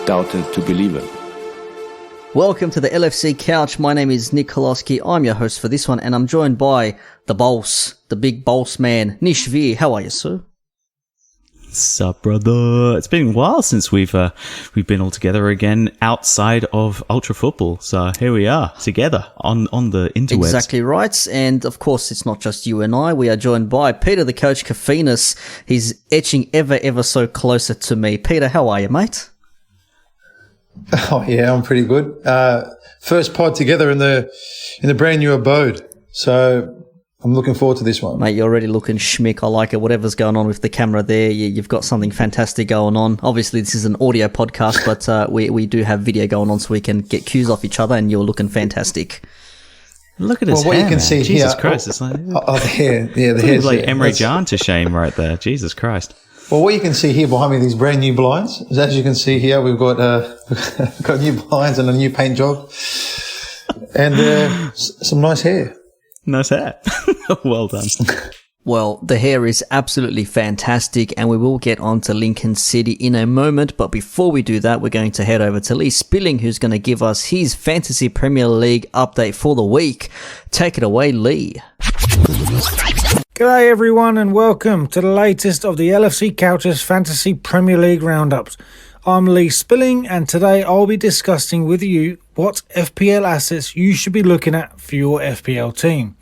doubted to believe it. Welcome to the LFC Couch. My name is Nick Koloski. I'm your host for this one, and I'm joined by the boss, the big boss man, Nish V. How are you, sir? Sup, brother? It's been a while since we've been all together again outside of Ultra Football. So here we are together on the interwebs. Exactly right. And of course, it's not just you and I. We are joined by Peter, the coach, Kafinus. He's etching ever so closer to me. Peter, how are you, mate? Oh yeah, I'm pretty good. First pod together in the brand new abode, so I'm looking forward to this one. Mate, you're already looking schmick. I like it. Whatever's going on with the camera there, you've got something fantastic going on. Obviously, this is an audio podcast, but we do have video going on, so we can get cues off each other, and you're looking fantastic. Look at his hair, what you can see Jesus here, Christ. It's like, the hair. Yeah, the hair. Like Emery Can to shame right there. Jesus Christ. Well, what you can see here behind me, these brand new blinds. As you can see here, we've got got new blinds and a new paint job, and some nice hair. Nice hair. Well done. Well, the hair is absolutely fantastic, and we will get on to Lincoln City in a moment. But before we do that, we're going to head over to Lee Spilling, who's going to give us his Fantasy Premier League update for the week. Take it away, Lee. G'day everyone and welcome to the latest of the LFC Couch's Fantasy Premier League roundups. I'm Lee Spilling and today I'll be discussing with you what FPL assets you should be looking at for your FPL team.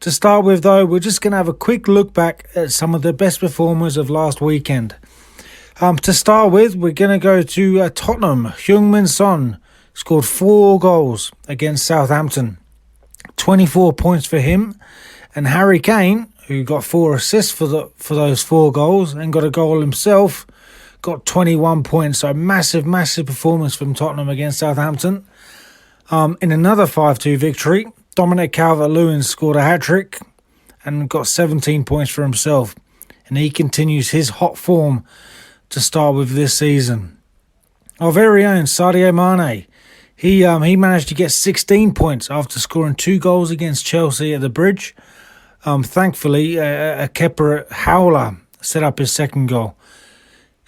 To start with though, we're just going to have a quick look back at some of the best performers of last weekend. To start with, we're going to go to Tottenham. Heung-min Son scored 4 goals against Southampton. 24 points for him. And Harry Kane, who got 4 assists for those 4 goals and got a goal himself, got 21 points. So massive performance from Tottenham against Southampton. In another 5-2 victory, Dominic Calvert-Lewin scored a hat-trick and got 17 points for himself. And he continues his hot form to start with this season. Our very own Sadio Mane, he managed to get 16 points after scoring 2 goals against Chelsea at the Bridge. Thankfully, Kepa Howler set up his second goal.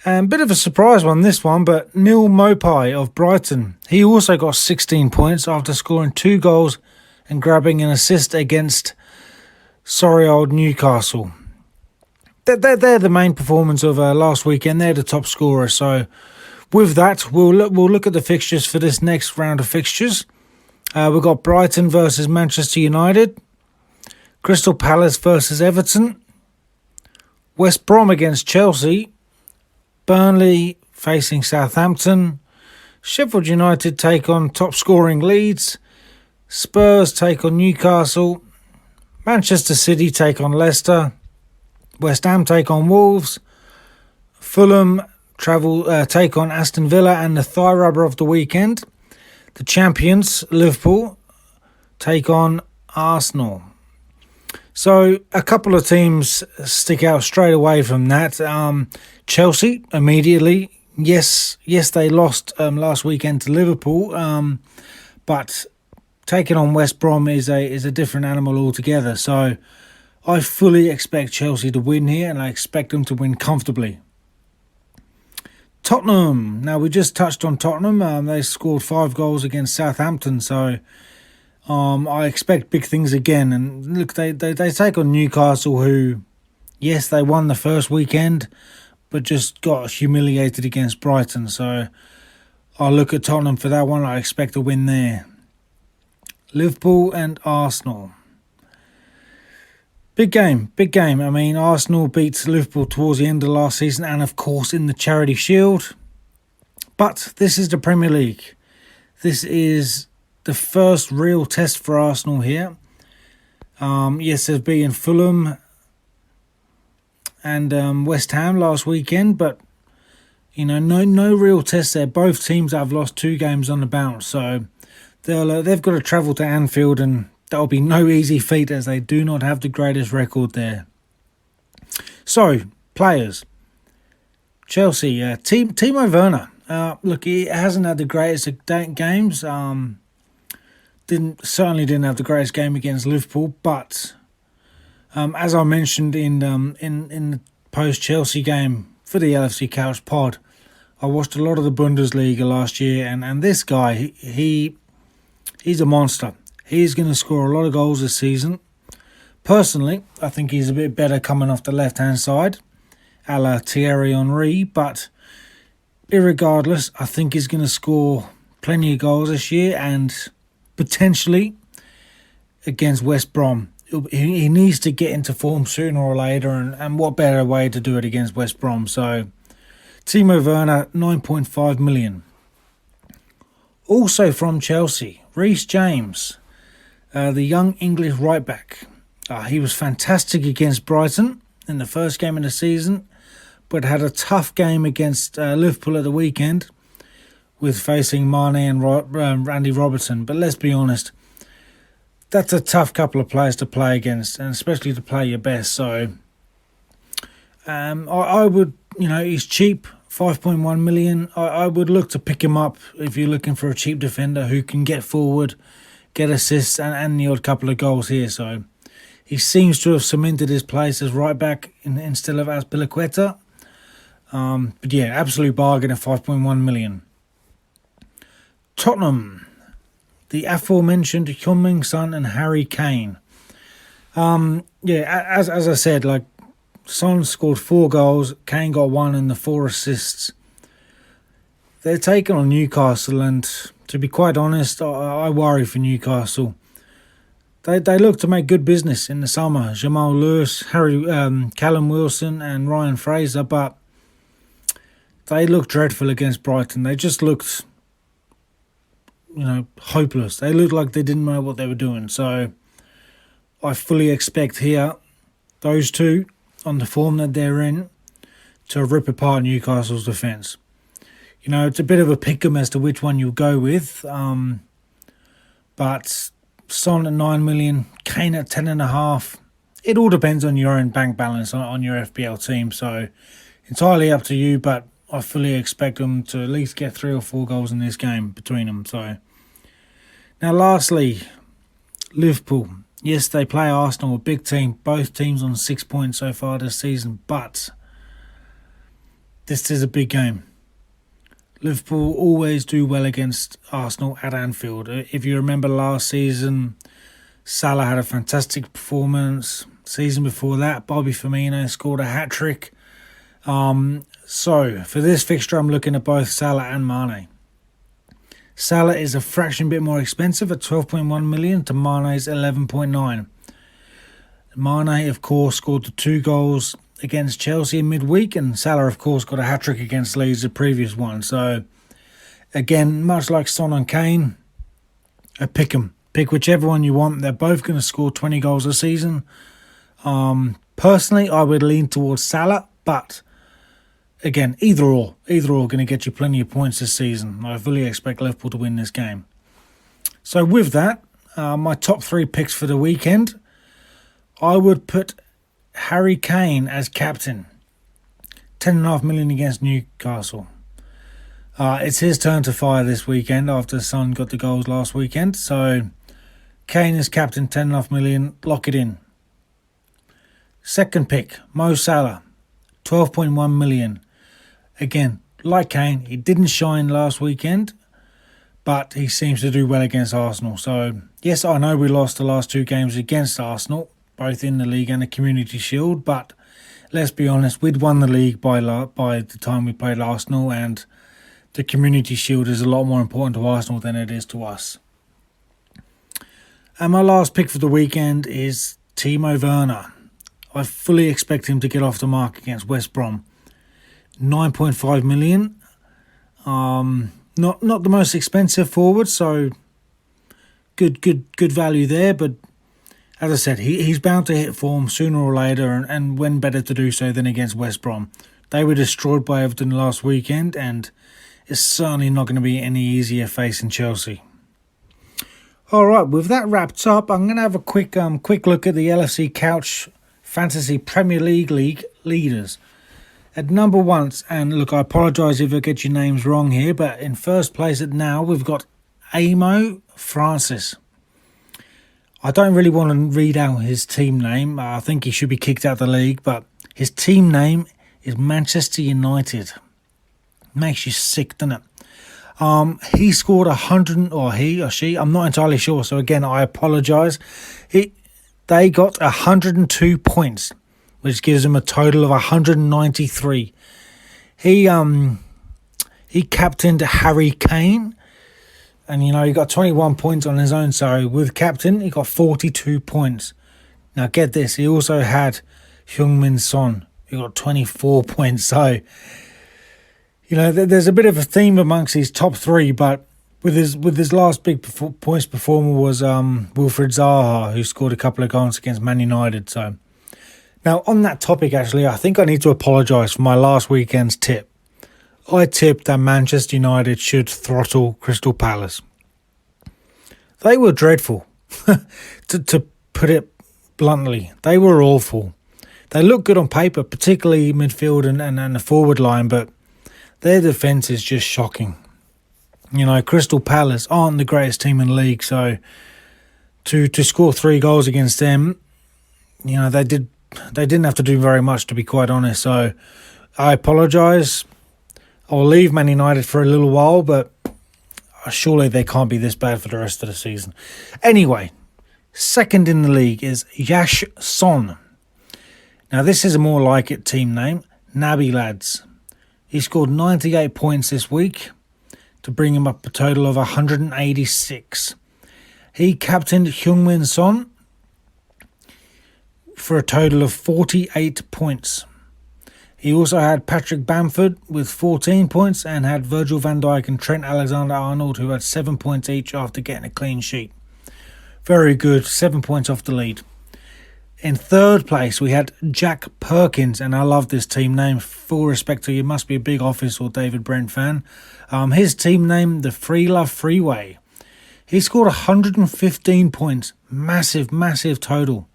A bit of a surprise one, this one, but Neil Maupay of Brighton, he also got 16 points after scoring 2 goals and grabbing an assist against sorry old Newcastle. They're the main performance of last weekend. They're the top scorer. So with that, we'll look at the fixtures for this next round of fixtures. We've got Brighton versus Manchester United. Crystal Palace versus Everton, West Brom against Chelsea, Burnley facing Southampton, Sheffield United take on top scoring Leeds, Spurs take on Newcastle, Manchester City take on Leicester, West Ham take on Wolves, Fulham take on Aston Villa and the thigh rubber of the weekend, the champions Liverpool take on Arsenal. So a couple of teams stick out straight away from that. Chelsea immediately. Yes, they lost last weekend to Liverpool, but taking on West Brom is a different animal altogether. So I fully expect Chelsea to win here, and I expect them to win comfortably. Tottenham. Now we just touched on Tottenham. They scored 5 goals against Southampton, so. I expect big things again. And look, they take on Newcastle, who, yes, they won the first weekend, but just got humiliated against Brighton. So I'll look at Tottenham for that one. I expect a win there. Liverpool and Arsenal. Big game. I mean, Arsenal beat Liverpool towards the end of last season and, of course, in the Charity Shield. But this is the Premier League. This is the first real test for Arsenal here. Yes, there's been Fulham and West Ham last weekend, but no real test there. Both teams have lost 2 games on the bounce, so they've got to travel to Anfield, and that'll be no easy feat as they do not have the greatest record there. So, players. Chelsea, Timo Werner. Look, he hasn't had the greatest of games. Certainly didn't have the greatest game against Liverpool, but as I mentioned in the post-Chelsea game for the LFC Couch pod, I watched a lot of the Bundesliga last year, and this guy, he's a monster. He's going to score a lot of goals this season. Personally, I think he's a bit better coming off the left-hand side, a la Thierry Henry, but irregardless, I think he's going to score plenty of goals this year and potentially against West Brom. He needs to get into form sooner or later, and what better way to do it against West Brom. So, Timo Werner, 9.5 million. Also from Chelsea, Reece James, the young English right-back. He was fantastic against Brighton in the first game of the season, but had a tough game against Liverpool at the weekend with facing Mane and Randy Robertson. But let's be honest, that's a tough couple of players to play against, and especially to play your best. So I would, he's cheap, 5.1 million. I would look to pick him up if you're looking for a cheap defender who can get forward, get assists, and the odd couple of goals here. So he seems to have cemented his place as right back instead of Azpilicueta. But yeah, absolute bargain at 5.1 million. Tottenham, the aforementioned Heung-min Son and Harry Kane. As I said, like, Son scored 4 goals, Kane got 1 and the 4 assists. They're taking on Newcastle, and to be quite honest, I worry for Newcastle. They look to make good business in the summer. Jamal Lewis, Callum Wilson and Ryan Fraser, but they looked dreadful against Brighton. They just looked, hopeless. They looked like they didn't know what they were doing. So I fully expect here, those two, on the form that they're in, to rip apart Newcastle's defence. It's a bit of a pick-em as to which one you'll go with. But Son at 9 million, Kane at 10.5. It all depends on your own bank balance on your FPL team. So entirely up to you, but I fully expect them to at least get 3 or 4 goals in this game between them. So now lastly, Liverpool. Yes, they play Arsenal, a big team. Both teams on 6 points so far this season, but this is a big game. Liverpool always do well against Arsenal at Anfield. If you remember last season, Salah had a fantastic performance. Season before that, Bobby Firmino scored a hat-trick. So, for this fixture, I'm looking at both Salah and Mane. Salah is a fraction bit more expensive at 12.1 million to Mane's 11.9. Mane, of course, scored the 2 goals against Chelsea in midweek, and Salah, of course, got a hat-trick against Leeds, the previous one. So, again, much like Son and Kane, pick them. Pick whichever one you want. They're both going to score 20 goals a season. Personally, I would lean towards Salah, but again, either or going to get you plenty of points this season. I fully expect Liverpool to win this game. So with that, my top 3 picks for the weekend, I would put Harry Kane as captain. 10.5 million against Newcastle. It's his turn to fire this weekend after Son got the goals last weekend. So Kane is captain, 10.5 million. Lock it in. Second pick, Mo Salah, 12.1 million. Again, like Kane, he didn't shine last weekend, but he seems to do well against Arsenal. So, yes, I know we lost the last 2 games against Arsenal, both in the league and the Community Shield, but let's be honest, we'd won the league by the time we played Arsenal, and the Community Shield is a lot more important to Arsenal than it is to us. And my last pick for the weekend is Timo Werner. I fully expect him to get off the mark against West Brom. 9.5 million. Not the most expensive forward, so good value there. But as I said, he's bound to hit form sooner or later, and when better to do so than against West Brom. They were destroyed by Everton last weekend, and it's certainly not going to be any easier facing Chelsea. All right, with that wrapped up, I'm going to have a quick look at the LFC Couch Fantasy Premier League leaders. At number 1, and look, I apologise if I get your names wrong here, but in first place at now, we've got Amo Francis. I don't really want to read out his team name. I think he should be kicked out of the league, but his team name is Manchester United. Makes you sick, doesn't it? He scored 100, or he or she, I'm not entirely sure. So again, I apologise. They got 102 points, which gives him a total of 193. He captained Harry Kane, and he got 21 points on his own. So with captain, he got 42 points. Now get this, he also had Heung-min Son, who got 24 points. So there's a bit of a theme amongst these top three, but with his last big points performer was Wilfried Zaha, who scored a couple of goals against Man United. So now on that topic, actually, I think I need to apologise for my last weekend's tip. I tipped that Manchester United should throttle Crystal Palace. They were dreadful, to put it bluntly. They were awful. They look good on paper, particularly midfield and the forward line, but their defence is just shocking. Crystal Palace aren't the greatest team in the league, so to score 3 goals against them, they didn't have to do very much, to be quite honest. So I apologise. I'll leave Man United for a little while, but surely they can't be this bad for the rest of the season. Anyway, second in the league is Yash Son. Now this is a more like it team name, Naby Lads. He scored 98 points this week to bring him up a total of 186. He captained Heung-min Son for a total of 48 points. He also had Patrick Bamford with 14 points and had Virgil van Dijk and Trent Alexander-Arnold, who had 7 points each after getting a clean sheet. Very good, 7 points off the lead. In third place, we had Jack Perkins, and I love this team name. Full respect to you, must be a big Office or David Brent fan. His team name, the Free Love Freeway. He scored 115 points. Massive, massive total.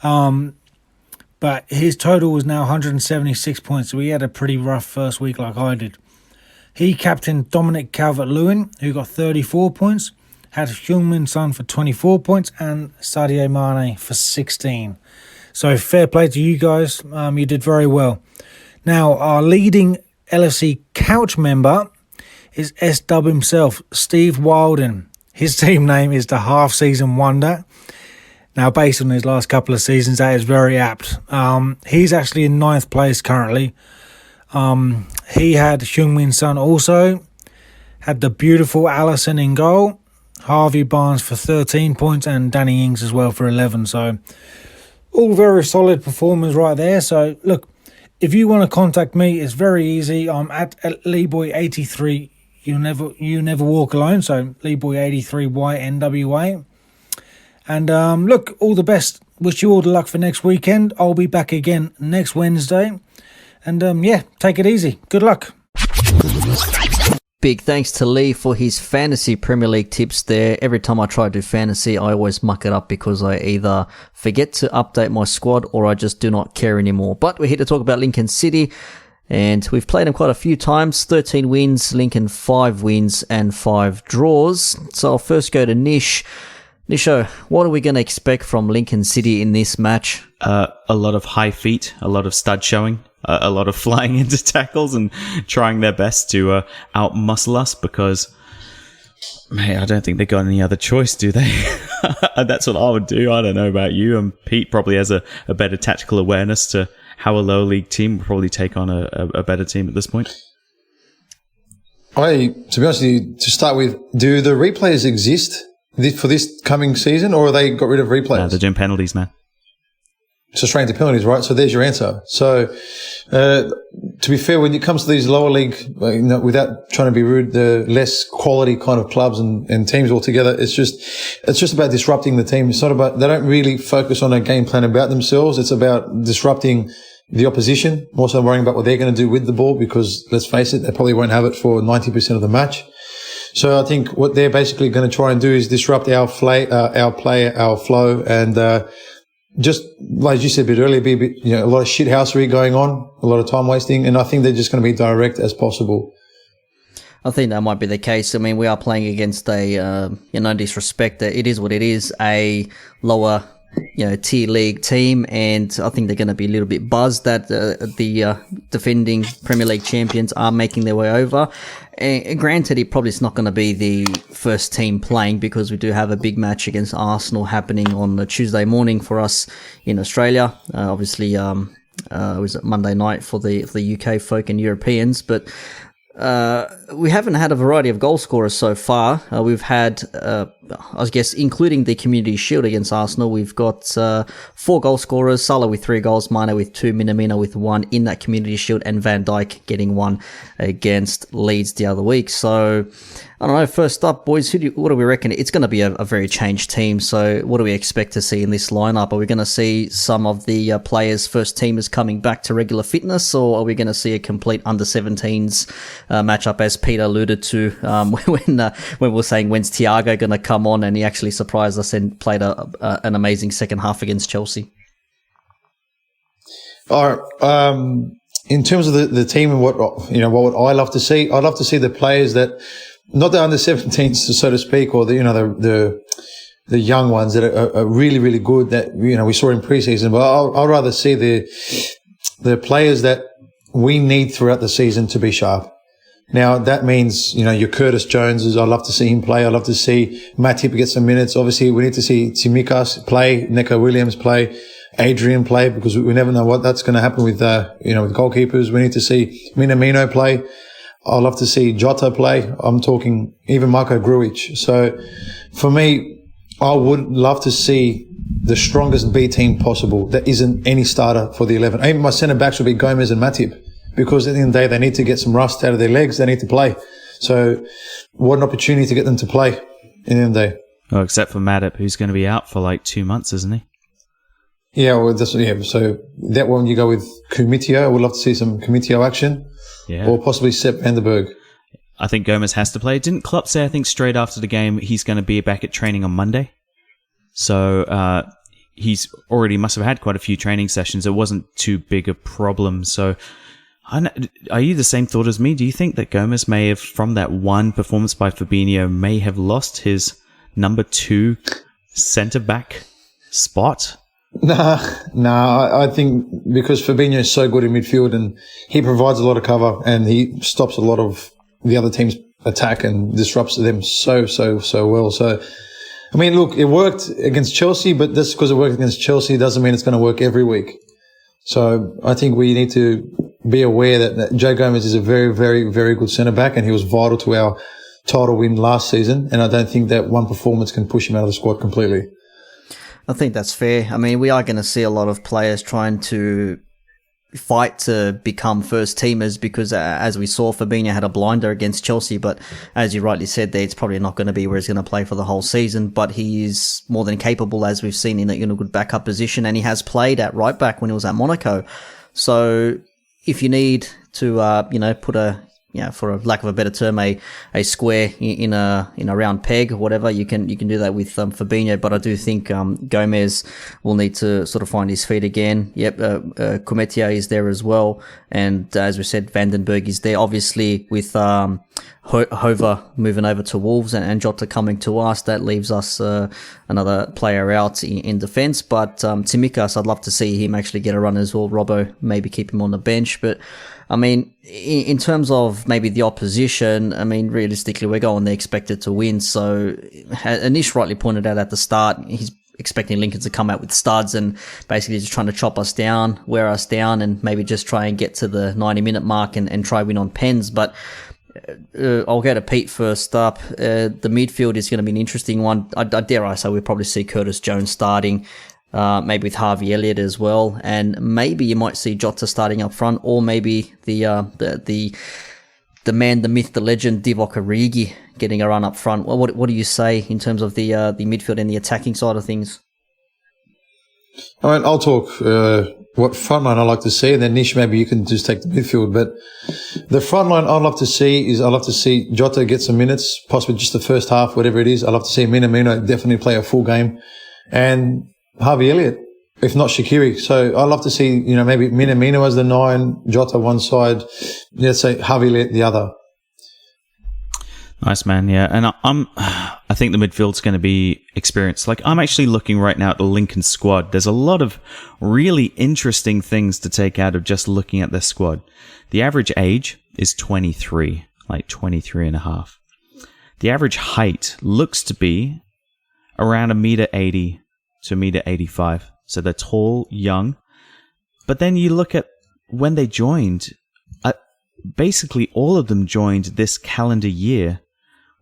But his total was now 176 points, so he had a pretty rough first week like I did. He captained Dominic Calvert-Lewin, who got 34 points, had Heung-min Son for 24 points, and Sadio Mane for 16. So fair play to you guys. You did very well. Now, our leading LFC couch member is SW himself, Steve Wilden. His team name is the Half-Season Wonder. Now, based on his last couple of seasons, that is very apt. He's actually in 9th place currently. He had Heung-min Son also, had the beautiful Alisson in goal, Harvey Barnes for 13 points, and Danny Ings as well for 11. So, all very solid performers right there. So, look, if you want to contact me, it's very easy. I'm at LeeBoy83. You never walk alone. So, LeeBoy83YNWA. And look, all the best. Wish you all the luck for next weekend. I'll be back again next Wednesday. And take it easy. Good luck. Big thanks to Lee for his fantasy Premier League tips there. Every time I try to do fantasy, I always muck it up because I either forget to update my squad or I just do not care anymore. But we're here to talk about Lincoln City, and we've played them quite a few times. 13 wins, Lincoln 5 wins and 5 draws. So I'll first go to Nish. Nisho, what are we going to expect from Lincoln City in this match? A lot of high feet, a lot of stud showing, a lot of flying into tackles and trying their best to out-muscle us because, man, I don't think they got any other choice, do they? That's what I would do. I don't know about you. And Pete probably has a better tactical awareness to how a lower league team will probably take on a better team at this point. To be honest with you, to start with, do the replays exist for this coming season, or they got rid of replays? No, they're doing penalties, man. So straight into penalties, right? So there's your answer. So, to be fair, when it comes to these lower league, without trying to be rude, the less quality kind of clubs and teams altogether, it's just about disrupting the team. It's not about, they don't really focus on a game plan about themselves. It's about disrupting the opposition, more so worrying about what they're going to do with the ball, because let's face it, they probably won't have it for 90% of the match. So I think what they're basically going to try and do is disrupt our play, our flow, and just like you said a bit earlier, be a bit, a lot of shithousery going on, a lot of time wasting, and I think they're just going to be direct as possible. I think that might be the case. I mean, we are playing against a, no disrespect, it is what it is, a lower tier league team, and I think they're going to be a little bit buzzed that the defending Premier League champions are making their way over. And granted, it probably is not going to be the first team playing, because we do have a big match against Arsenal happening on the Tuesday morning for us in Australia. Obviously, it was Monday night for the UK folk and Europeans, but we haven't had a variety of goal scorers so far. We've had, I guess, including the Community Shield against Arsenal, we've got 4 goal scorers: Salah with 3 goals, Mane with 2, Minamino with 1 in that Community Shield, and Van Dijk getting 1 against Leeds the other week. So, I don't know, first up, boys, what do we reckon? It's going to be a very changed team, so what do we expect to see in this lineup? Are we going to see some of the players, first teamers, coming back to regular fitness, or are we going to see a complete under-17s matchup, as Peter alluded to when we were saying, when's Thiago going to come on? And he actually surprised us and played an amazing second half against Chelsea. All right. In terms of the team and what I love to see, I'd love to see the players that, not the under-17s, so to speak, or the young ones that are really, really good that, we saw in preseason. But I'd rather see the players that we need throughout the season to be sharp. Now, that means, your Curtis Joneses, I'd love to see him play. I'd love to see Matip get some minutes. Obviously, we need to see Tsimikas play, Neco Williams play, Adrian play, because we never know what that's going to happen with, with goalkeepers. We need to see Minamino play. I'd love to see Jota play. I'm talking even Marko Grujic. So, for me, I would love to see the strongest B team possible that isn't any starter for the 11. Even my centre backs would be Gomez and Matip, because at the end of the day, they need to get some rust out of their legs. They need to play. So, what an opportunity to get them to play at the end of the day. Well, except for Matip, who's going to be out for like 2 months, isn't he? Yeah, well, so that one you go with Kumitio. I would love to see some Kumitio action. Yeah. Or possibly Sepp van der Berg. I think Gomez has to play. Didn't Klopp say, I think, straight after the game, he's going to be back at training on Monday? So he's already must have had quite a few training sessions. It wasn't too big a problem. So are you the same thought as me? Do you think that Gomez may have, from that one performance by Fabinho, may have lost his number 2 centre-back spot? Nah. I think because Fabinho is so good in midfield and he provides a lot of cover and he stops a lot of the other team's attack and disrupts them so well. So, I mean, look, it worked against Chelsea, but just because it worked against Chelsea doesn't mean it's going to work every week. So, I think we need to be aware that Joe Gomez is a very, very, very good centre-back, and he was vital to our title win last season, and I don't think that one performance can push him out of the squad completely. I think that's fair. I mean, we are going to see a lot of players trying to fight to become first teamers, because as we saw, Fabinho had a blinder against Chelsea, but as you rightly said there, it's probably not going to be where he's going to play for the whole season, but he is more than capable, as we've seen, in a good backup position, and he has played at right back when he was at Monaco. So if you need to, put a, for a lack of a better term, a square in a round peg or whatever, you can do that with Fabinho. But I do think Gomez will need to sort of find his feet again. Yep, Kumitio is there as well, and as we said, Van den Berg is there. Obviously, with Hover moving over to Wolves and Jota coming to us, that leaves us another player out in defence. But Tsimikas, I'd love to see him actually get a run as well. Robbo, maybe keep him on the bench, but I mean, in terms of maybe the opposition, I mean, realistically, we're going there expected to win. So, Nish rightly pointed out at the start, he's expecting Lincoln to come out with studs and basically just trying to chop us down, wear us down, and maybe just try and get to the 90-minute mark and try win on pens. But I'll go to Pete first up. The midfield is going to be an interesting one. I dare I say we'll probably see Curtis Jones starting. Maybe with Harvey Elliott as well, and maybe you might see Jota starting up front, or maybe the man, the myth, the legend, Divock Origi getting a run up front. Well, what do you say in terms of the midfield and the attacking side of things? All right, I'll talk what front line I like to see, and then Nish, maybe you can just take the midfield. But the front line I'd love to see Jota get some minutes, possibly just the first half, whatever it is. I'd love to see Minamino definitely play a full game, and Harvey Elliott, if not Shaqiri. So I'd love to see, maybe Minamino as the 9, Jota one side, let's say Harvey Elliott the other. Nice, man. Yeah, and I think the midfield's going to be experienced. Like, I'm actually looking right now at the Lincoln squad. There's a lot of really interesting things to take out of just looking at their squad. The average age is 23, like 23 and a half. The average height looks to be around 1.80 to 1.85 m. So they're tall, young. But then you look at when they joined, basically all of them joined this calendar year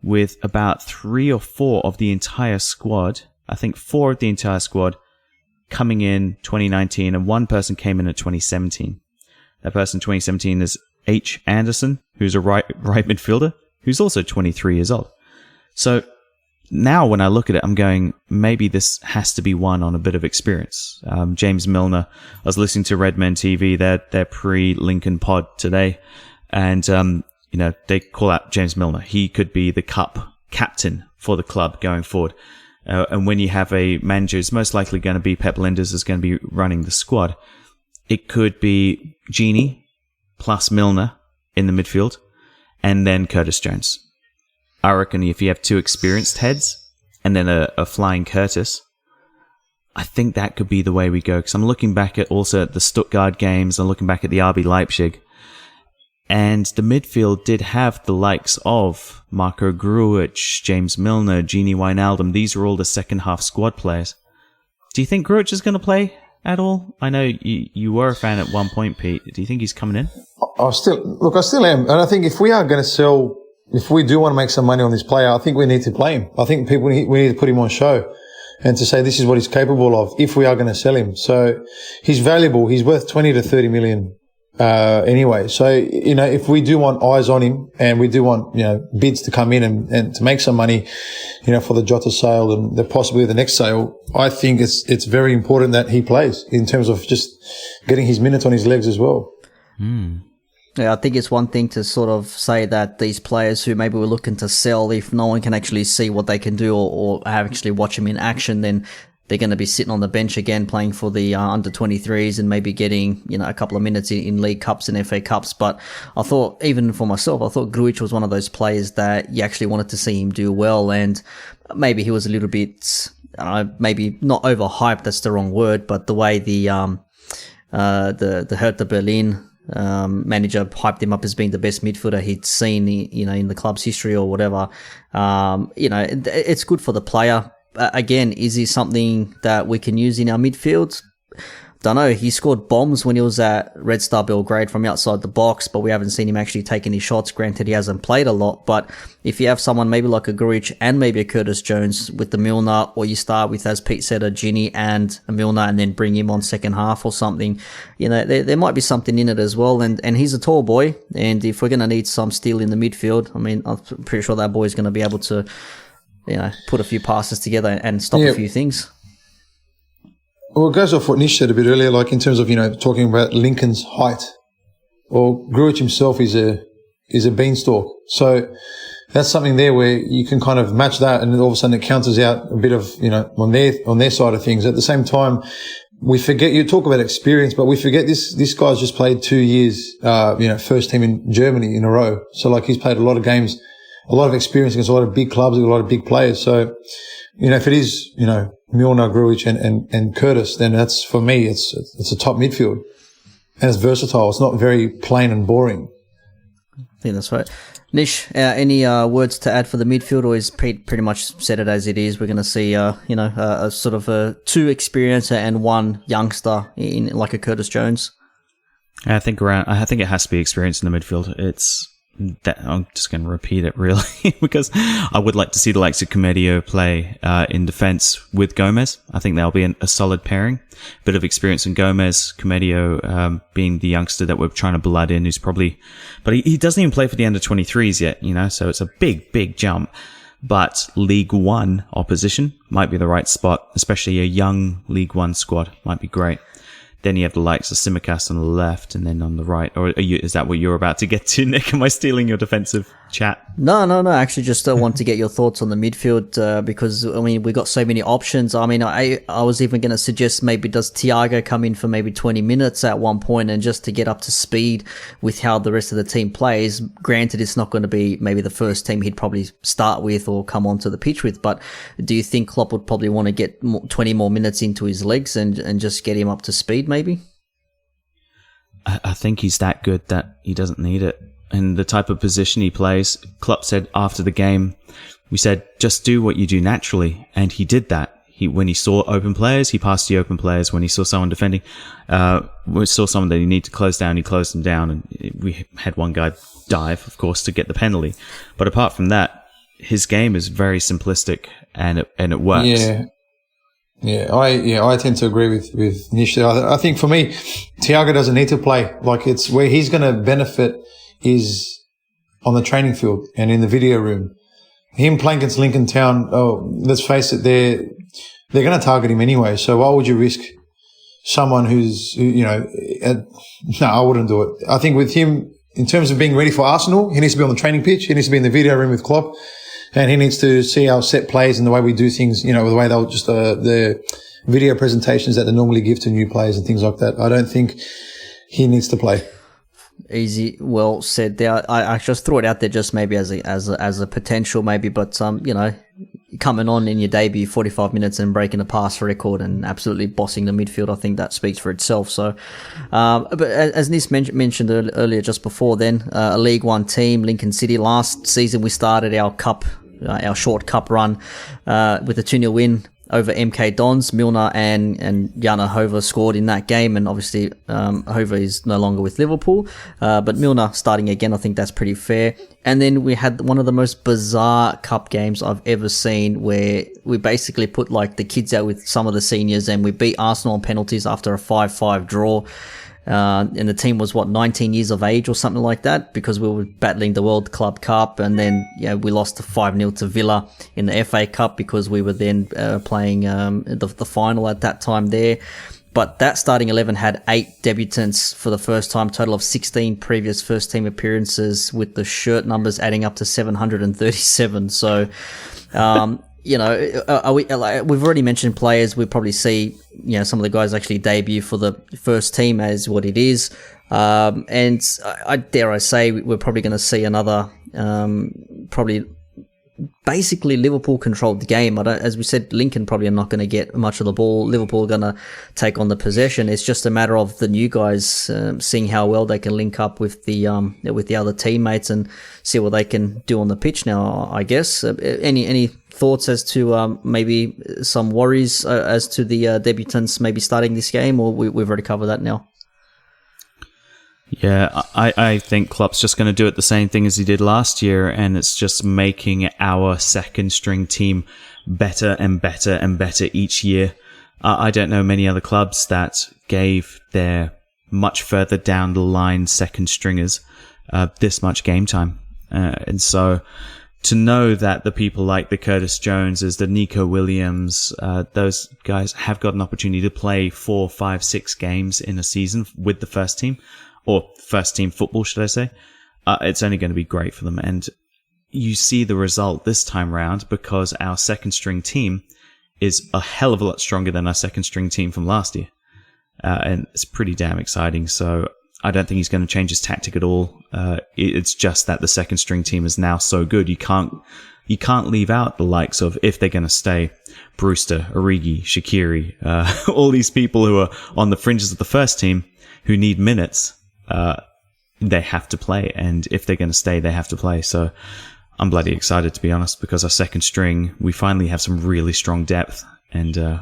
with about 3 or 4 of the entire squad. I think 4 of the entire squad coming in 2019, and 1 person came in at 2017. That person 2017 is H. Anderson, who's a right midfielder, who's also 23 years old. So now when I look at it, I'm going, maybe this has to be one on a bit of experience. James Milner, I was listening to Redmen TV, their pre-Lincoln pod today, and they call out James Milner. He could be the cup captain for the club going forward. And when you have a manager who's most likely going to be Pep Linders, is going to be running the squad, it could be Genie plus Milner in the midfield, and then Curtis Jones. I reckon if you have 2 experienced heads and then a flying Curtis, I think that could be the way we go. Because I'm looking back at also at the Stuttgart games, I'm looking back at the RB Leipzig, and the midfield did have the likes of Marco Grujic, James Milner, Genie Wijnaldum. These are all the second half squad players. Do you think Grujic is going to play at all? I know you were a fan at one point, Pete. Do you think he's coming in? I still am. And I think if we are going to sell, if we do want to make some money on this player, I think we need to play him. I think we need to put him on show and to say this is what he's capable of if we are going to sell him. So he's valuable. He's worth 20 to 30 million anyway. So, if we do want eyes on him and we do want, bids to come in and to make some money, for the Jota sale and possibly the next sale, I think it's very important that he plays in terms of just getting his minutes on his legs as well. Yeah, I think it's one thing to sort of say that these players who maybe we're looking to sell, if no one can actually see what they can do or actually watch them in action, then they're going to be sitting on the bench again playing for the under-23s and maybe getting, a couple of minutes in League Cups and FA Cups. But I thought, even for myself, I thought Grujic was one of those players that you actually wanted to see him do well, and maybe he was a little bit, maybe not overhyped, that's the wrong word, but the way the Hertha Berlin manager hyped him up as being the best midfielder he'd seen, in the club's history or whatever. It's good for the player. Again, is he something that we can use in our midfield? Don't know. He scored bombs when he was at Red Star Belgrade from outside the box, but we haven't seen him actually take any shots. Granted, he hasn't played a lot, but if you have someone maybe like a Grujic and maybe a Curtis Jones with the Milner, or you start with, as Pete said, a Gini and a Milner and then bring him on second half or something, there might be something in it as well. And he's a tall boy, and if we're going to need some steel in the midfield, I'm pretty sure that boy's going to be able to, put a few passes together and stop a few things. Well, it goes off what Nish said a bit earlier, like in terms of, talking about Lincoln's height. Well, Grujic himself is a beanstalk. So that's something there where you can kind of match that, and then all of a sudden it counters out a bit of, on their side of things. At the same time, we forget, you talk about experience, but we forget this guy's just played 2 years, first team in Germany in a row. So like he's played a lot of games, a lot of experience against a lot of big clubs, a lot of big players. So, if it is, Milner, Grujic and Curtis, then that's, for me, it's a top midfield. And it's versatile. It's not very plain and boring. I think that's right. Nish, any words to add for the midfield, or is Pete pretty much said it as it is? We're going to see, a sort of a 2 experiencer and 1 youngster in like a Curtis Jones. I think it has to be experience in the midfield. I'm just going to repeat it really because I would like to see the likes of Comedio play in defence with Gomez. I think that'll be a solid pairing. Bit of experience in Gomez, Comedio being the youngster that we're trying to blood in, who's probably, but he doesn't even play for the under-23s yet, so it's a big jump. But League One opposition might be the right spot, especially a young League One squad might be great. then you have the likes of Simicast on the left, and then on the right. Or is that what you're about to get to, Nick? Am I stealing your defensive chat? No. Actually, just want to get your thoughts on the midfield because, I mean, we got so many options. I mean, I was even going to suggest maybe does Thiago come in for maybe 20 minutes at one point and just to get up to speed with how the rest of the team plays. Granted, it's not going to be maybe the first team he'd probably start with or come onto the pitch with, but do you think Klopp would probably want to get 20 more minutes into his legs and just get him up to speed maybe? I think he's that good that he doesn't need it. And the type of position he plays, Klopp said after the game, we said, just do what you do naturally. And he did that. When he saw open players, he passed the open players. When he saw someone defending, we saw someone that he needed to close down, he closed them down. And we had one guy dive, of course, to get the penalty. But apart from that, his game is very simplistic and it works. I tend to agree with Nish there. I think for me, Thiago doesn't need to play. Like, it's where he's going to benefit is on the training field and in the video room. Him playing against Lincoln Town, let's face it, they're going to target him anyway. So why would you risk someone who's, no, I wouldn't do it. I think with him, in terms of being ready for Arsenal, he needs to be on the training pitch. He needs to be in the video room with Klopp. And he needs to see our set plays and the way we do things, the way they'll just, the video presentations that they normally give to new players and things like that. I don't think he needs to play. Easy, well said there. I just throw it out there just maybe as a potential maybe, but coming on in your debut 45 minutes and breaking a pass record and absolutely bossing the midfield, I think that speaks for itself. So, but as Nis mentioned earlier just before then, a League One team, Lincoln City. Last season we started our our short cup run with a 2-0 win over MK Dons. Milner and Jana Hova scored in that game, and obviously Hova is no longer with Liverpool, but Milner starting again. I think that's pretty fair. And then we had one of the most bizarre cup games I've ever seen, where we basically put like the kids out with some of the seniors and we beat Arsenal on penalties after a 5-5 draw. And the team was 19 years of age or something like that, because we were battling the World Club Cup, and then we lost 5-0 to Villa in the FA Cup because we were then playing the final at that time there. But that starting 11 had 8 debutants for the first time, total of 16 previous first team appearances, with the shirt numbers adding up to 737. So, we've already mentioned players. We probably see, some of the guys actually debut for the first team as what it is. And I dare I say we're probably going to see another, basically Liverpool controlled the game. As we said, Lincoln probably are not going to get much of the ball. Liverpool are going to take on the possession. It's just a matter of the new guys seeing how well they can link up with the other teammates and see what they can do on the pitch now, I guess. Any thoughts as to maybe some worries as to the debutants maybe starting this game, or we've already covered that now? Yeah, I think Klopp's just going to do it the same thing as he did last year, and it's just making our second string team better and better and better each year. I don't know many other clubs that gave their much further down the line second stringers this much game time. And so to know that the people like the Curtis Joneses, the Nico Williams, those guys have got an opportunity to play 4, 5, 6 games in a season with the first team, or first team football, should I say, it's only going to be great for them. And you see the result this time round because our second string team is a hell of a lot stronger than our second string team from last year. And it's pretty damn exciting. So I don't think he's going to change his tactic at all. It's just that the second string team is now so good. You can't leave out the likes of, if they're going to stay, Brewster, Origi, Shaqiri, all these people who are on the fringes of the first team who need minutes. They have to play, and if they're going to stay, they have to play. So I'm bloody excited, to be honest, because our second string, we finally have some really strong depth, and we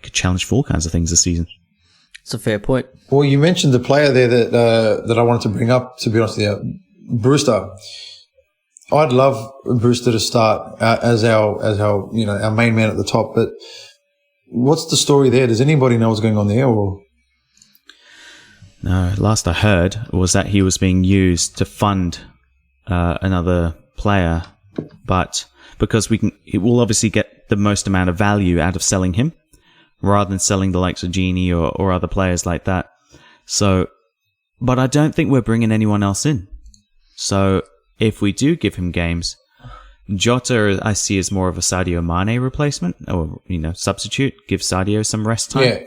could challenge for all kinds of things this season. It's a fair point. Well, you mentioned the player there that I wanted to bring up, to be honest with you, Brewster. I'd love Brewster to start as our our main man at the top, but what's the story there? Does anybody know what's going on there? Or no, last I heard was that he was being used to fund another player, but because it will obviously get the most amount of value out of selling him, rather than selling the likes of Genie or other players like that. So, but I don't think we're bringing anyone else in. So if we do give him games, Jota I see as more of a Sadio Mane replacement, or substitute. Give Sadio some rest time.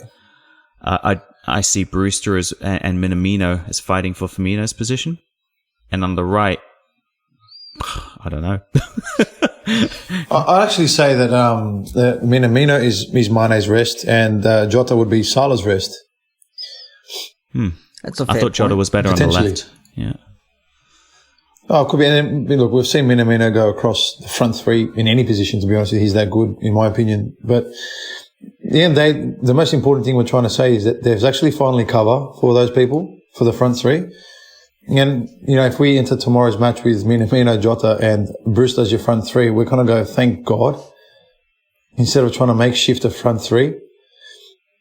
Yeah. I see Brewster and Minamino as fighting for Firmino's position, and on the right, I don't know. I'd actually say that Minamino is Mane's rest, and Jota would be Salah's rest. That's a I fair thought Jota point. was better on the left. Yeah. Oh, it could be. And look, we've seen Minamino go across the front three in any position, to be honest with you. He's that good, in my opinion. But the most important thing we're trying to say is that there's actually finally cover for those people, for the front three. And, if we enter tomorrow's match with Minamino, Jota, and Brewster as your front three, we're going to go, thank God, instead of trying to make shift a front three.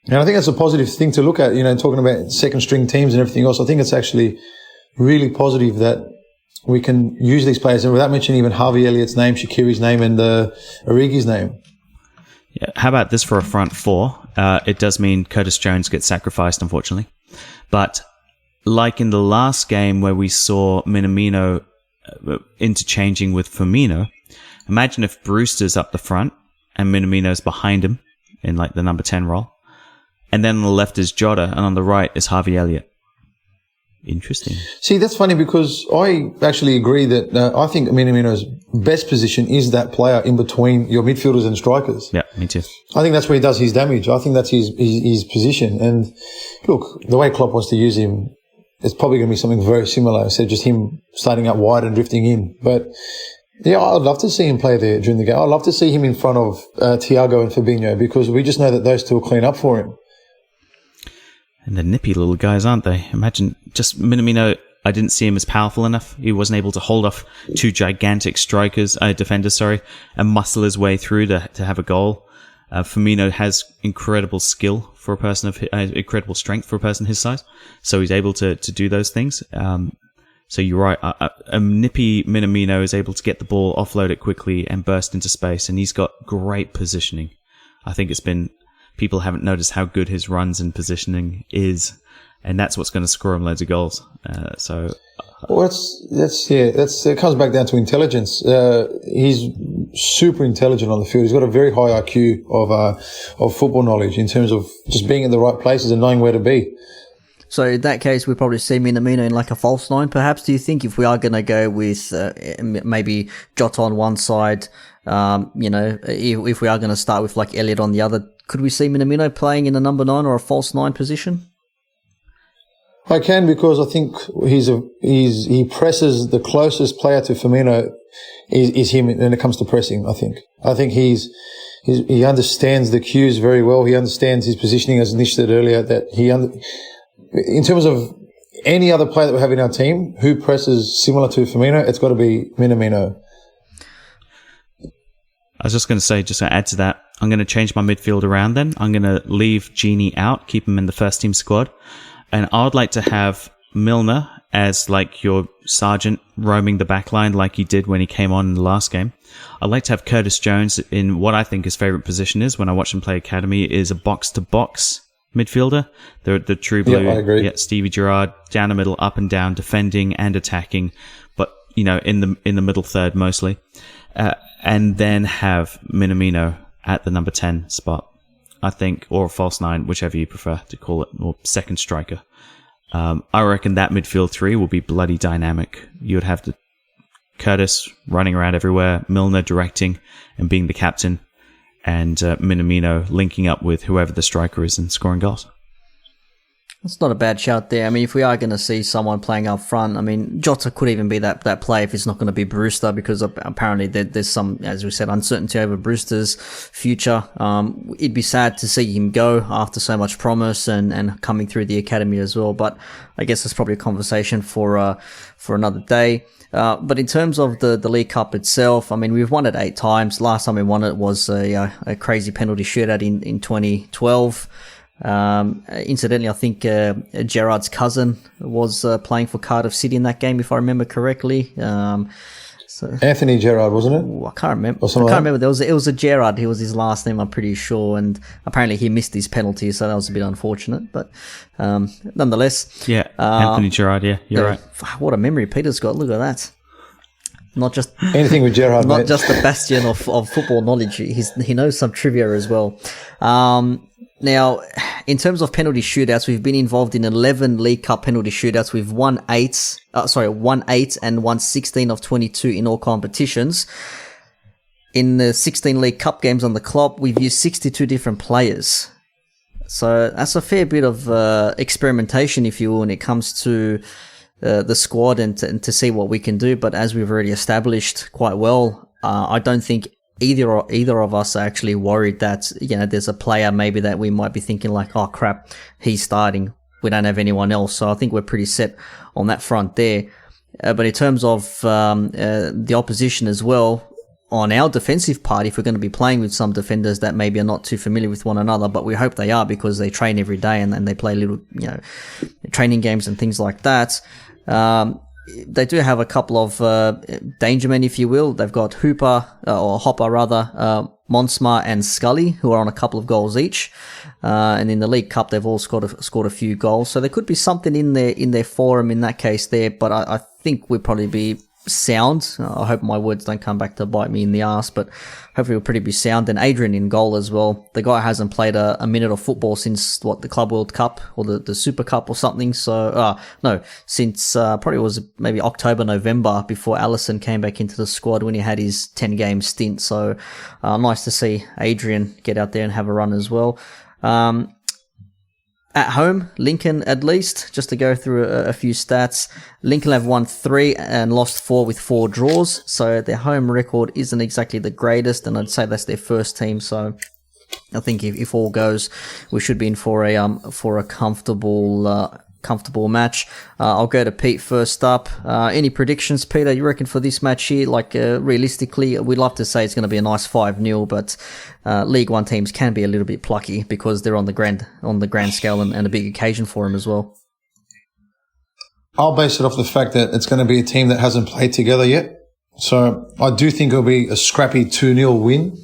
And I think that's a positive thing to look at, talking about second string teams and everything else. I think it's actually really positive that we can use these players, and without mentioning even Harvey Elliott's name, Shaqiri's name, and Origi's name. Yeah. How about this for a front four? It does mean Curtis Jones gets sacrificed, unfortunately. But like in the last game where we saw Minamino interchanging with Firmino, imagine if Brewster's up the front and Minamino's behind him in like the number 10 role. And then on the left is Jota, and on the right is Harvey Elliott. Interesting. See, that's funny because I actually agree that I think Minamino's best position is that player in between your midfielders and strikers. Yeah, me too. I think that's where he does his damage. I think that's his position. And look, the way Klopp wants to use him, it's probably going to be something very similar. So just him starting out wide and drifting in. But yeah, I'd love to see him play there during the game. I'd love to see him in front of Thiago and Fabinho, because we just know that those two will clean up for him. And they're nippy little guys, aren't they? Imagine just Minamino. I didn't see him as powerful enough. He wasn't able to hold off two gigantic defenders, and muscle his way through to have a goal. Firmino has incredible skill for a person of incredible strength for a person his size, so he's able to do those things. So you're right. A nippy Minamino is able to get the ball, offload it quickly, and burst into space, and he's got great positioning. I think people haven't noticed how good his runs and positioning is, and that's what's going to score him loads of goals. Well, it comes back down to intelligence. He's super intelligent on the field. He's got a very high IQ of football knowledge in terms of just being in the right places and knowing where to be. So in that case, we'll probably see Minamino in like a false nine, perhaps. Do you think, if we are going to go with maybe Jota on one side, if we are going to start with like Elliott on the other, could we see Minamino playing in a number 9 or a false 9 position? I can, because I think he presses. The closest player to Firmino is him when it comes to pressing. I think he understands the cues very well. He understands his positioning, as Nish said earlier. In terms of any other player that we have in our team who presses similar to Firmino, it's got to be Minamino. I was just going to say, just to add to that, I'm going to change my midfield around then. I'm going to leave Genie out, keep him in the first team squad. And I would like to have Milner as like your sergeant roaming the back line like he did when he came on in the last game. I'd like to have Curtis Jones in what I think his favourite position is when I watch him play Academy, is a box-to-box midfielder. The true blue, I agree. Stevie Gerrard, down the middle, up and down, defending and attacking, but in the middle third mostly. And then have Minamino at the number 10 spot, I think, or a false 9, whichever you prefer to call it, or second striker. I reckon that midfield three will be bloody dynamic. You would have Curtis running around everywhere, Milner directing and being the captain, and Minamino linking up with whoever the striker is and scoring goals. That's not a bad shout there. I mean, if we are going to see someone playing up front, I mean, Jota could even be that play if it's not going to be Brewster, because apparently there's some, as we said, uncertainty over Brewster's future. It'd be sad to see him go after so much promise and coming through the academy as well. But I guess that's probably a conversation for another day. But in terms of the League Cup itself, I mean, we've won it 8 times. Last time we won it was a crazy penalty shootout in 2012. Incidentally, I think Gerrard's cousin was playing for Cardiff City in that game, if I remember correctly. So Anthony Gerrard, wasn't it? I can't remember. Or I something can't like remember. It was a Gerrard. He was his last name, I'm pretty sure. And apparently he missed his penalty, so that was a bit unfortunate. But nonetheless. Yeah, Anthony Gerrard, yeah, you're right. What a memory Peter's got. Look at that. Not just anything with Gerrard, not mate. just the bastion of football knowledge. He knows some trivia as well. Now, in terms of penalty shootouts, we've been involved in 11 League Cup penalty shootouts. We've won 8 and won 16 of 22 in all competitions. In the 16 League Cup games on the clock, we've used 62 different players. So that's a fair bit of experimentation, if you will, when it comes to the squad and to see what we can do. But as we've already established quite well, I don't think either of us are actually worried that, you know, there's a player maybe that we might be thinking like, oh crap, he's starting, we don't have anyone else. So I think we're pretty set on that front there. But in terms of the opposition as well, on our defensive part, if we're going to be playing with some defenders that maybe are not too familiar with one another, but we hope they are because they train every day and they play little, you know, training games and things like that. They do have a couple of danger men, if you will. They've got Hopper, Monsma and Scully, who are on a couple of goals each. And in the League Cup, they've all scored a few goals. So there could be something in their forum in that case there, but I think we'd probably be sound. I hope my words don't come back to bite me in the ass, but hopefully we'll pretty be sound. And Adrian in goal as well. The guy hasn't played a minute of football since the Club World Cup or the Super Cup or something. So since probably was maybe October, November, before Allison came back into the squad when he had his 10-game stint. So nice to see Adrian get out there and have a run as well. At home, Lincoln at least, just to go through a few stats, Lincoln have won 3 and lost 4 with 4 draws, so their home record isn't exactly the greatest, and I'd say that's their first team, so I think if all goes, we should be in for a comfortable match. I'll go to Pete first up. Any predictions, Peter, you reckon for this match here? Like, realistically, we'd love to say it's going to be a nice 5-0, but League One teams can be a little bit plucky because they're on the grand scale and a big occasion for them as well. I'll base it off the fact that it's going to be a team that hasn't played together yet. So I do think it'll be a scrappy 2-0 win.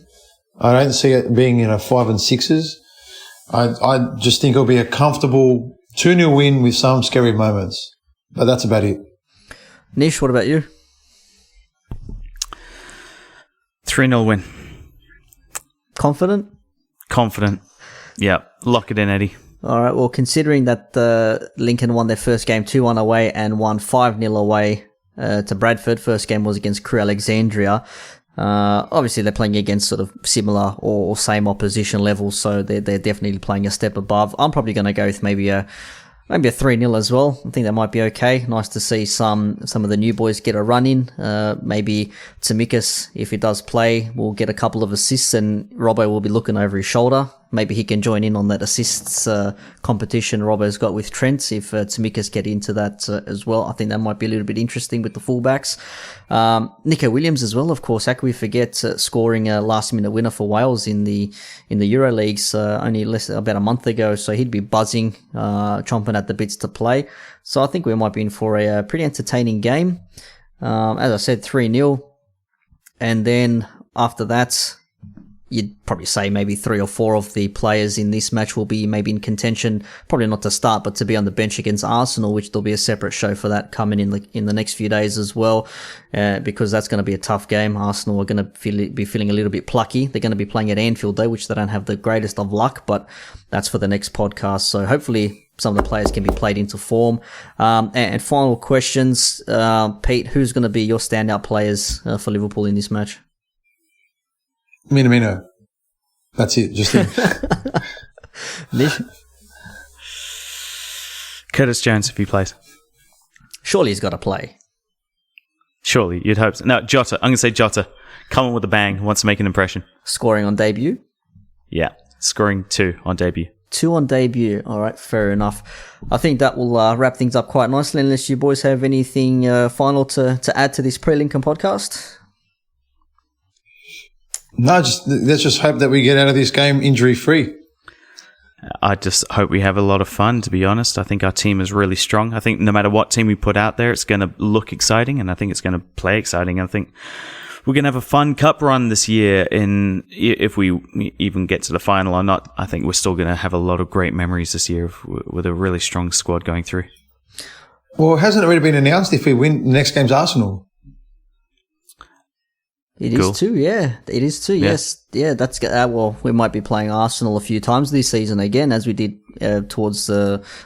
I don't see it being in a 5 and 6s. I just think it'll be a comfortable 2-0 win with some scary moments. But that's about it. Nish, what about you? 3-0 win. Confident? Confident. Yeah. Lock it in, Eddie. All right. Well, considering that Lincoln won their first game 2-1 away and won 5-0 away to Bradford. First game was against Crewe Alexandria. Obviously, they're playing against sort of similar or same opposition levels, so they're definitely playing a step above. I'm probably going to go with maybe a 3-0 as well. I think that might be okay. Nice to see some of the new boys get a run in. Maybe Tsimikas, if he does play, will get a couple of assists, and Robbo will be looking over his shoulder. Maybe he can join in on that assists competition Robbo's got with Trent if Tsimikas get into that as well. I think that might be a little bit interesting with the fullbacks. Nico Williams as well, of course. How can we forget scoring a last-minute winner for Wales in the EuroLeagues only about a month ago? So he'd be buzzing, chomping at the bits to play. So I think we might be in for a pretty entertaining game. As I said, 3-0. And then after that, you'd probably say maybe 3 or 4 of the players in this match will be maybe in contention, probably not to start, but to be on the bench against Arsenal, which there'll be a separate show for that coming in the next few days as well, because that's going to be a tough game. Arsenal are going to be feeling a little bit plucky. They're going to be playing at Anfield though, which they don't have the greatest of luck, but that's for the next podcast. So hopefully some of the players can be played into form. And final questions, Pete, who's going to be your standout players for Liverpool in this match? Minamino. That's it. Just him. Nish? Curtis Jones, if he plays. Surely he's got to play. Surely, you'd hope so. No, Jota. I'm going to say Jota. Coming with a bang. Wants to make an impression. Scoring on debut? Yeah. Scoring 2 on debut. 2 on debut. All right, fair enough. I think that will wrap things up quite nicely, unless you boys have anything final to add to this pre-Lincoln podcast. No, let's just hope that we get out of this game injury-free. I just hope we have a lot of fun, to be honest. I think our team is really strong. I think no matter what team we put out there, it's going to look exciting, and I think it's going to play exciting. I think we're going to have a fun cup run this year. If we even get to the final or not, I think we're still going to have a lot of great memories this year with a really strong squad going through. Well, hasn't it already been announced if we win, the next game's Arsenal? It is too, yeah. It is too, yes. Yeah, that's well, we might be playing Arsenal a few times this season again, as we did towards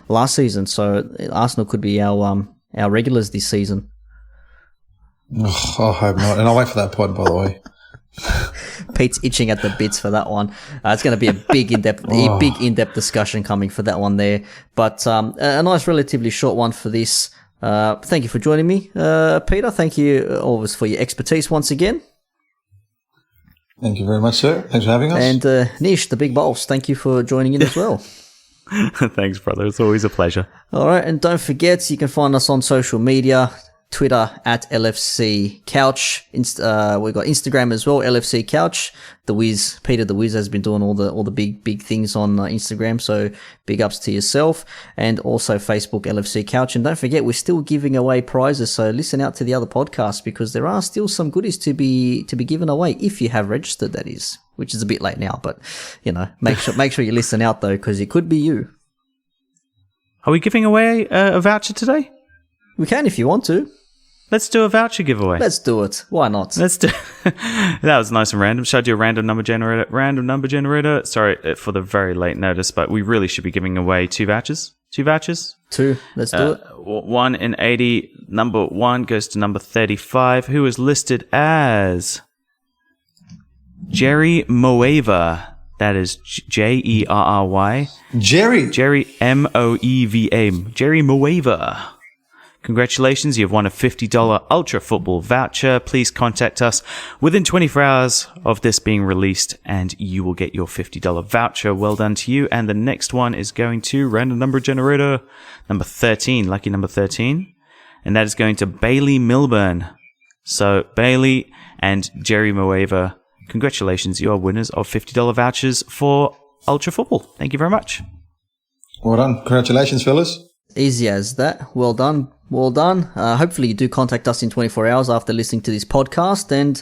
last season. So Arsenal could be our regulars this season. Oh, I hope not. And I'll wait for that pod, by the way. Pete's itching at the bits for that one. It's going to be a big in-depth discussion coming for that one there. But a nice, relatively short one for this. Thank you for joining me, Peter. Thank you always for your expertise once again. Thank you very much, sir. Thanks for having us. And Nish, the big boss, thank you for joining in as well. Thanks, brother. It's always a pleasure. All right, and don't forget, you can find us on social media. Twitter at LFC Couch. We've got Instagram as well, LFC Couch. The Wiz, Peter the Wiz, has been doing all the big things on Instagram, so big ups to yourself. And also Facebook LFC Couch. And don't forget, we're still giving away prizes, so listen out to the other podcasts because there are still some goodies to be given away if you have registered. That is, which is a bit late now, but make sure you listen out though because it could be you. Are we giving away a voucher today? We can if you want to. Let's do a voucher giveaway. Let's do it. Why not? Let's do. That was nice and random. Should I do a random number generator? Sorry for the very late notice, but we really should be giving away two vouchers. Two. Let's do it. 1 in 80. Number 1 goes to number 35, who is listed as Jerry Moeva. That is Jerry. Jerry Moeva. Jerry Moeva. Congratulations, you've won a $50 Ultra Football voucher. Please contact us within 24 hours of this being released and you will get your $50 voucher. Well done to you. And the next one is going to random number generator number 13, lucky number 13. And that is going to Bailey Milburn. So Bailey and Jerry Moeva, congratulations, you are winners of $50 vouchers for Ultra Football. Thank you very much. Well done. Congratulations, fellas. Easy as that. Well done. Hopefully you do contact us in 24 hours after listening to this podcast. And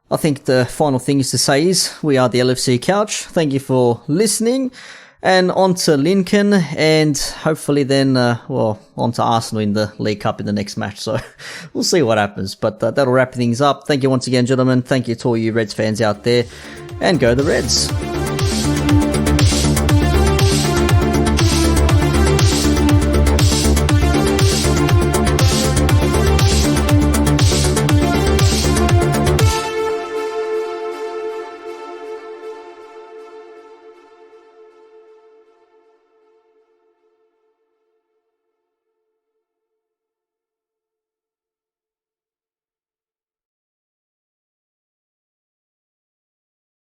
I think the final thing is to say is we are the LFC Couch. Thank you for listening. And on to Lincoln and hopefully then, on to Arsenal in the League Cup in the next match. So we'll see what happens. But that'll wrap things up. Thank you once again, gentlemen. Thank you to all you Reds fans out there. And go the Reds.